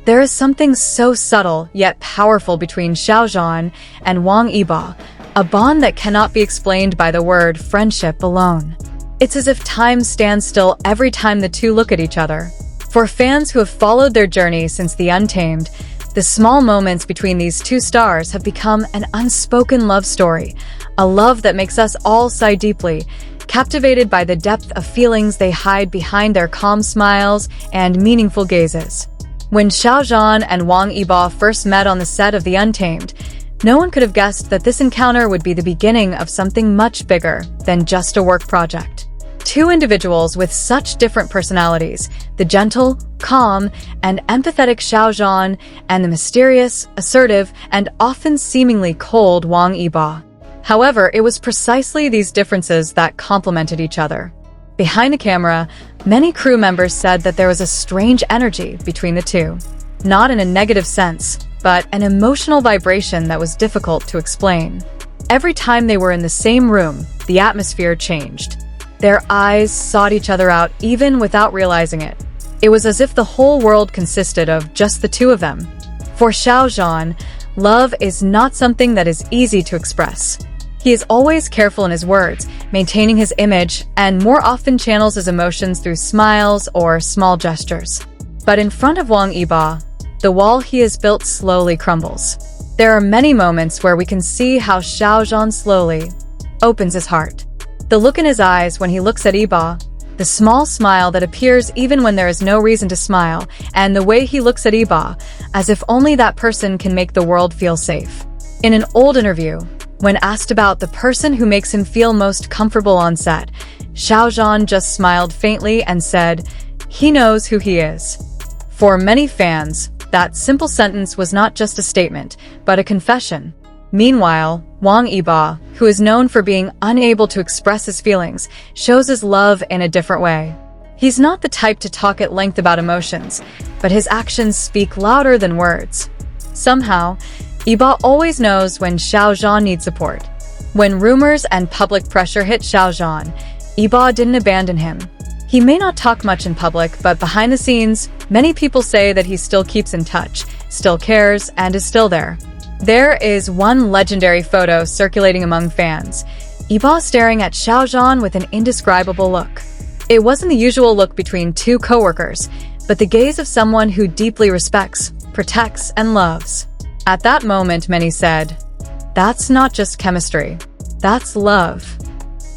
There is something so subtle yet powerful between Xiaozhan and Wang Yibo, a bond that cannot be explained by the word friendship alone. It's as if time stands still every time the two look at each other. For fans who have followed their journey since the Untamed, the small moments between these two stars have become an unspoken love story, a love that makes us all sigh deeply, captivated by the depth of feelings they hide behind their calm smiles and meaningful gazes. When Xiaozhan and Wang Yibo first met on the set of The Untamed, no one could have guessed that this encounter would be the beginning of something much bigger than just a work project. Two individuals with such different personalities, the gentle, calm, and empathetic Xiaozhan, and the mysterious, assertive, and often seemingly cold Wang Yibo. However, it was precisely these differences that complemented each other. Behind the camera, many crew members said that there was a strange energy between the two. Not in a negative sense, but an emotional vibration that was difficult to explain. Every time they were in the same room, the atmosphere changed. Their eyes sought each other out even without realizing it. It was as if the whole world consisted of just the two of them. For Xiaozhan, love is not something that is easy to express. He is always careful in his words, maintaining his image, and more often channels his emotions through smiles or small gestures. But in front of Wang Yibo, the wall he has built slowly crumbles. There are many moments where we can see how Xiaozhan slowly opens his heart. The look in his eyes when he looks at Yibo, the small smile that appears even when there is no reason to smile, and the way he looks at Yibo, as if only that person can make the world feel safe. In an old interview, when asked about the person who makes him feel most comfortable on set, Xiaozhan just smiled faintly and said, "He knows who he is." For many fans, that simple sentence was not just a statement, but a confession. Meanwhile, Wang Yibo, who is known for being unable to express his feelings, shows his love in a different way. He's not the type to talk at length about emotions, but his actions speak louder than words. Somehow, Yibo always knows when Xiaozhan needs support. When rumors and public pressure hit Xiaozhan, Yibo didn't abandon him. He may not talk much in public, but behind the scenes, many people say that he still keeps in touch, still cares, and is still there. There is one legendary photo circulating among fans, Yibo staring at Xiaozhan with an indescribable look. It wasn't the usual look between two coworkers, but the gaze of someone who deeply respects, protects, and loves. At that moment, many said, "That's not just chemistry, that's love."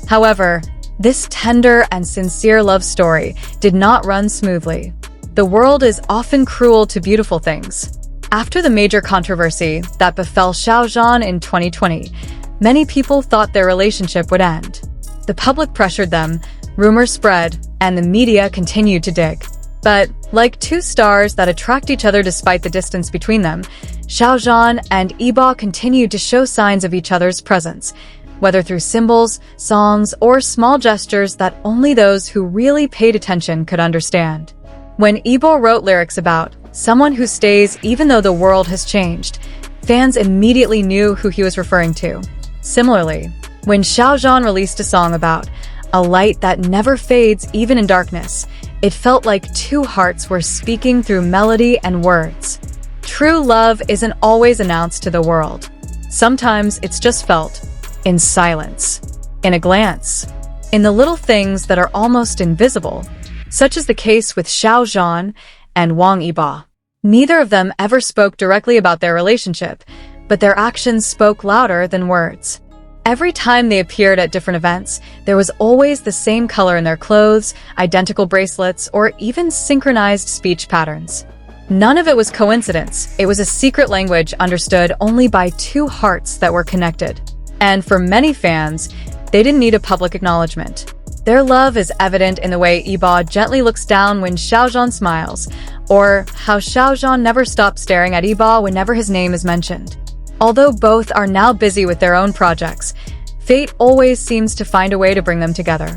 However, this tender and sincere love story did not run smoothly. The world is often cruel to beautiful things. After the major controversy that befell Xiaozhan in 2020, many people thought their relationship would end. The public pressured them, rumors spread, and the media continued to dig. But, like two stars that attract each other despite the distance between them, Xiaozhan and Yibo continued to show signs of each other's presence, whether through symbols, songs, or small gestures that only those who really paid attention could understand. When Yibo wrote lyrics about someone who stays even though the world has changed, fans immediately knew who he was referring to. Similarly, when Xiaozhan released a song about a light that never fades even in darkness, it felt like two hearts were speaking through melody and words. True love isn't always announced to the world. Sometimes it's just felt in silence, in a glance, in the little things that are almost invisible, such as the case with Xiaozhan and Wang Yibo. Neither of them ever spoke directly about their relationship, but their actions spoke louder than words. Every time they appeared at different events, there was always the same color in their clothes, identical bracelets, or even synchronized speech patterns. None of it was coincidence. It was a secret language understood only by two hearts that were connected. And for many fans, they didn't need a public acknowledgement. Their love is evident in the way Yibo gently looks down when Xiaozhan smiles, or how Xiaozhan never stops staring at Yibo whenever his name is mentioned. Although both are now busy with their own projects, fate always seems to find a way to bring them together.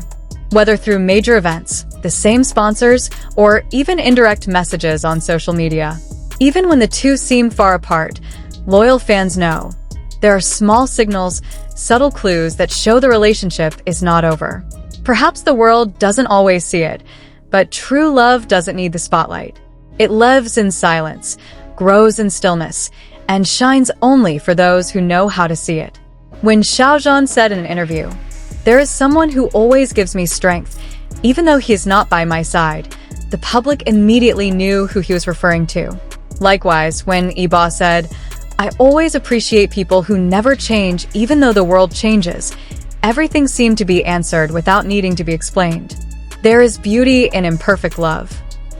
Whether through major events, the same sponsors, or even indirect messages on social media. Even when the two seem far apart, loyal fans know there are small signals, subtle clues that show the relationship is not over. Perhaps the world doesn't always see it, but true love doesn't need the spotlight. It lives in silence, grows in stillness, and shines only for those who know how to see it. When Xiaozhan said in an interview, "There is someone who always gives me strength, even though he is not by my side," the public immediately knew who he was referring to. Likewise, when Yibo said, "I always appreciate people who never change even though the world changes," everything seemed to be answered without needing to be explained. There is beauty in imperfect love.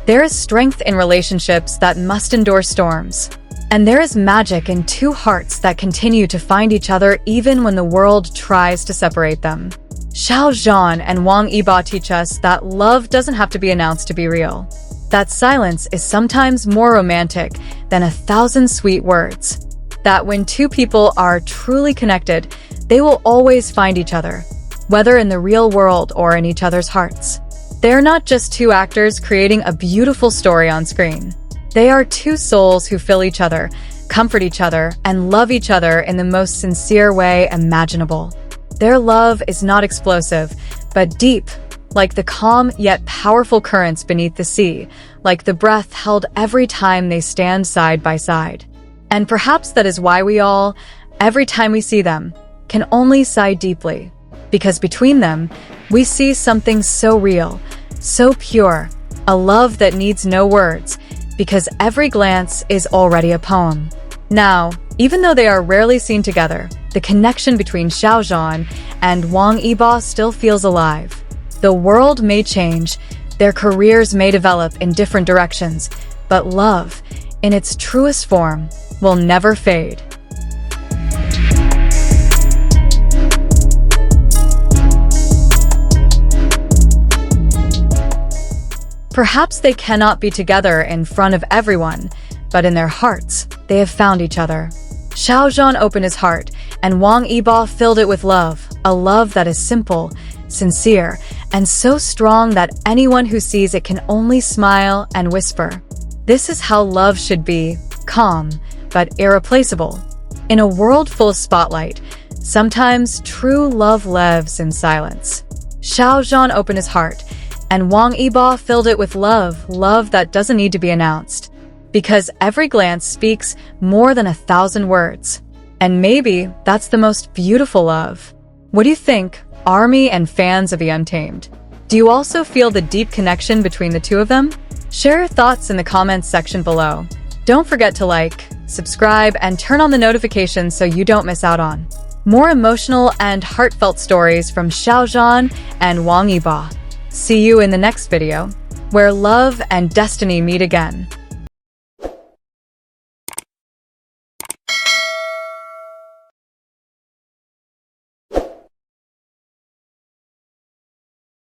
There is strength in relationships that must endure storms. And there is magic in two hearts that continue to find each other even when the world tries to separate them. Xiao Zhan and Wang Yibo teach us that love doesn't have to be announced to be real. That silence is sometimes more romantic than 1,000 sweet words. That when two people are truly connected, they will always find each other, whether in the real world or in each other's hearts. They're not just two actors creating a beautiful story on screen. They are two souls who fill each other, comfort each other, and love each other in the most sincere way imaginable. Their love is not explosive, but deep, like the calm yet powerful currents beneath the sea, like the breath held every time they stand side by side. And perhaps that is why we all, every time we see them, can only sigh deeply. Because between them, we see something so real, so pure, a love that needs no words, because every glance is already a poem. Now, even though they are rarely seen together, the connection between Xiaozhan and Wang Yibo still feels alive. The world may change, their careers may develop in different directions, but love, in its truest form, will never fade. Perhaps they cannot be together in front of everyone, but in their hearts, they have found each other. Xiaozhan opened his heart, and Wang Yibo filled it with love, a love that is simple, sincere, and so strong that anyone who sees it can only smile and whisper. This is how love should be, calm, but irreplaceable. In a world full of spotlight, sometimes true love lives in silence. Xiaozhan opened his heart, and Wang Yibo filled it with love, love that doesn't need to be announced. Because every glance speaks more than 1,000 words. And maybe that's the most beautiful love. What do you think, ARMY and fans of the Untamed? Do you also feel the deep connection between the two of them? Share your thoughts in the comments section below. Don't forget to like, subscribe, and turn on the notifications so you don't miss out on more emotional and heartfelt stories from Xiaozhan and Wang Yibo. See you in the next video, where love and destiny meet again.